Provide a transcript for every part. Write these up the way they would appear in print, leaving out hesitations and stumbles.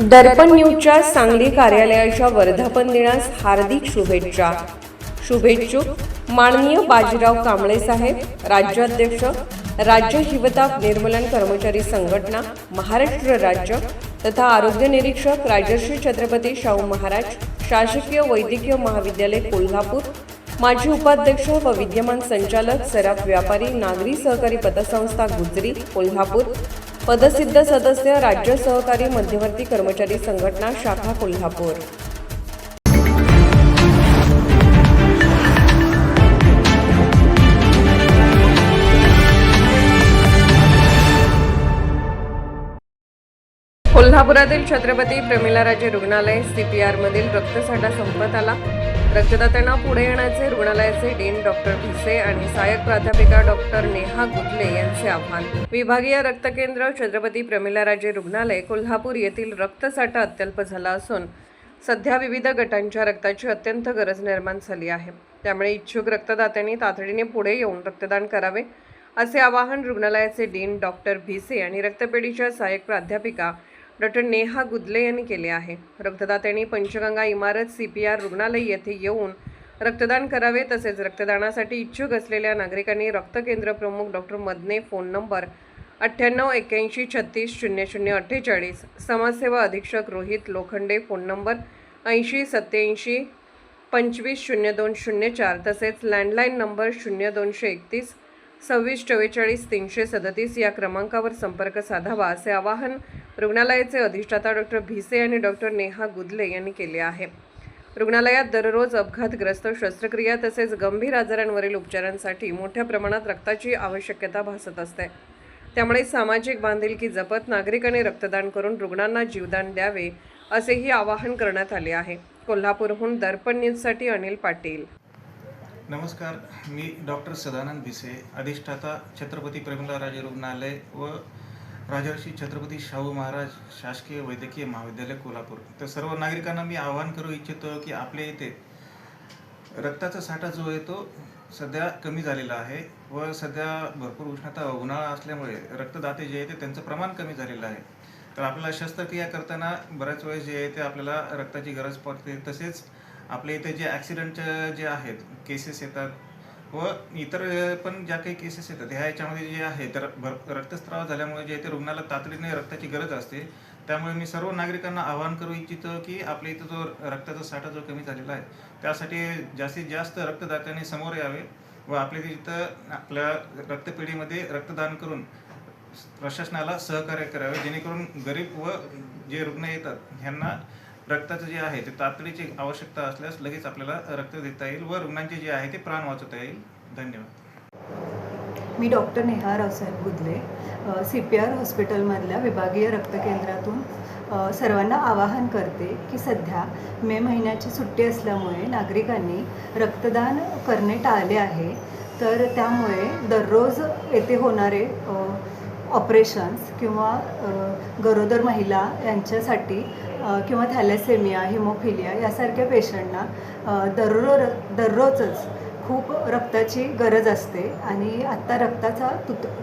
दर्पण न्यूजच्या सांगली कार्यालयाच्या वर्धापन दिनास हार्दिक शुभेच्छा. शुभेच्छुक माननीय बाजीराव कांबळे साहेब, राज्याध्यक्ष, राज्य हिवताप निर्मूलन कर्मचारी संघटना महाराष्ट्र राज्य तथा आरोग्य निरीक्षक राजर्षी छत्रपती शाहू महाराज शासकीय वैद्यकीय महाविद्यालय कोल्हापूर, माजी उपाध्यक्ष व विद्यमान संचालक सराफ व्यापारी नागरी सहकारी पतसंस्था गुजरी कोल्हापूर, पदसिद्ध सदस्य राज्य सहकारी मध्यवर्ती कर्मचारी संघटना शाखा कोल्हापूर. कोल्हापुरातील छत्रपती प्रमिलाराजे रुग्णालय CPR मधील रक्तसाठा संपत आला. रक्तदात्यांना पुढे येण्याचे रुग्णालयाचे डीन डॉक्टर भिसे आणि सहाय्यक प्राध्यापिका डॉक्टर नेहा गुदले यांचे आव्हान. विभागीय रक्त केंद्र छत्रपती प्रमिलाराजे रुग्णालय कोल्हापूर येथील रक्तसाठा अत्यल्प झाला असून सध्या विविध गटांच्या रक्ताची अत्यंत गरज निर्माण झाली आहे. त्यामुळे इच्छुक रक्तदात्यांनी तातडीने पुढे येऊन रक्तदान करावे असे आवाहन रुग्णालयाचे डीन डॉक्टर भिसे आणि रक्तपेढीच्या सहाय्यक प्राध्यापिका डॉक्टर नेहा गुदले यांनी केले आहे. रक्तदात्यांनी पंचगंगा इमारत CPR रुग्णालय येथे येऊन रक्तदान करावे. तसेच रक्तदानासाठी इच्छुक असलेल्या नागरिकांनी रक्त केंद्र प्रमुख डॉक्टर मदने फोन नंबर 9881360048, समाजसेवा अधीक्षक रोहित लोखंडे फोन नंबर 8087250204 तसेच लँडलाईन नंबर 0231 2644 या क्रमांकावर संपर्क साधावा असे आवाहन रुग्णालयाचे अधिष्ठाता डॉक्टर भिसे आणि डॉक्टर नेहा गुदले यांनी केले आहे. रुग्णालयात दररोज अपघातग्रस्त, शस्त्रक्रिया तसेच गंभीर आजारांवरील उपचारांसाठी मोठ्या प्रमाणात रक्ताची आवश्यकता भासत असते. त्यामुळे सामाजिक बांधिलकी जपत नागरिकांनी रक्तदान करून रुग्णांना जीवदान द्यावे असेही आवाहन करण्यात आले आहे. कोल्हापूरहून दर्पण न्यूजसाठी अनिल पाटील. नमस्कार, मी डॉक्टर सदानंद भिसे, अधिष्ठाता छत्रपती प्रमिलाराजे रुग्णालय व राजर्षी छत्रपती शाहू महाराज शासकीय वैद्यकीय महाविद्यालय कोल्हापूर. तर सर्व नागरिकांना मी आवाहन करू इच्छितो की आपल्या इथे रक्ताचा साठा जो आहे तो सध्या कमी झालेला आहे व सध्या भरपूर उष्णता उन्हाळा असल्यामुळे रक्तदाते जे आहे ते त्यांचं प्रमाण कमी झालेलं आहे. तर आपल्याला शस्त्रक्रिया करताना बऱ्याच वेळेस जे आहे ते आपल्याला रक्ताची गरज पडते. तसेच आपल्या इथे जे ॲक्सिडेंटच्या जे आहेत केसेस येतात व इतर पण ज्या काही केसेस येतात ह्या याच्यामध्ये जे आहे तर रक्तस्राव झाल्यामुळे जे ते रुग्णाला तातडीने रक्ताची गरज असते. त्यामुळे मी सर्व नागरिकांना आवाहन करू इच्छितो की आपल्या इथं जो रक्ताचा साठा जो कमी झालेला आहे त्यासाठी जास्तीत जास्त रक्तदात्यांनी समोर यावे व आपल्या इथं आपल्या रक्तपेढीमध्ये रक्तदान करून प्रशासनाला सहकार्य करावे, जेणेकरून गरीब व जे रुग्ण येतात ह्यांना रक्ताचं जे आहे ते तातडीची आवश्यकता असल्यास लगेच आपल्याला रक्त देता येईल व रुग्णांचे जे आहे ते प्राण वाचवता येईल. धन्यवाद. मी डॉक्टर नेहा रावसाहेब गुदले, CPR हॉस्पिटलमधल्या विभागीय रक्त केंद्रातून सर्वांना आवाहन करते की सध्या मे महिन्याची सुट्टी असल्यामुळे नागरिकांनी रक्तदान करणे टाळले आहे. तर त्यामुळे दररोज येथे होणारे ऑपरेशन्स किंवा गरोदर महिला यांच्यासाठी किंवा थॅलेसेमिया, हिमोफिलिया यासारख्या पेशंटना दररोजच खूप रक्ताची गरज असते आणि आत्ता रक्ताचा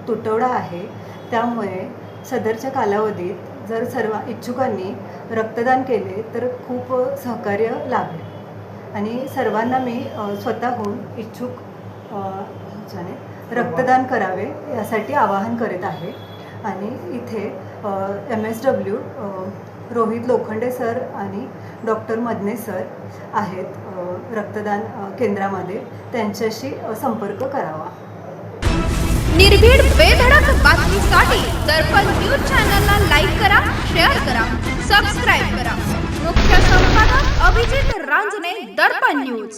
तुटवडा आहे. त्यामुळे सदरच्या कालावधीत जर सर्व इच्छुकांनी रक्तदान केले तर खूप सहकार्य लाभेल आणि सर्वांना मी स्वतःहून इच्छुक रक्तदान करावे यासाठी आवाहन करीत आहे. आणि इथे MSW रोहित लोखंडे सर आणि डॉक्टर मदने सर आहेत रक्तदान केंद्रामध्ये, त्यांच्याशी संपर्क करावा. निर्भीड बेधडक बातमीसाठी दर्पण न्यूज चॅनलला लाईक करा, शेअर करा, सबस्क्राईब करा. मुख्य संपादक अभिजित रांजणे, दर्पण न्यूज.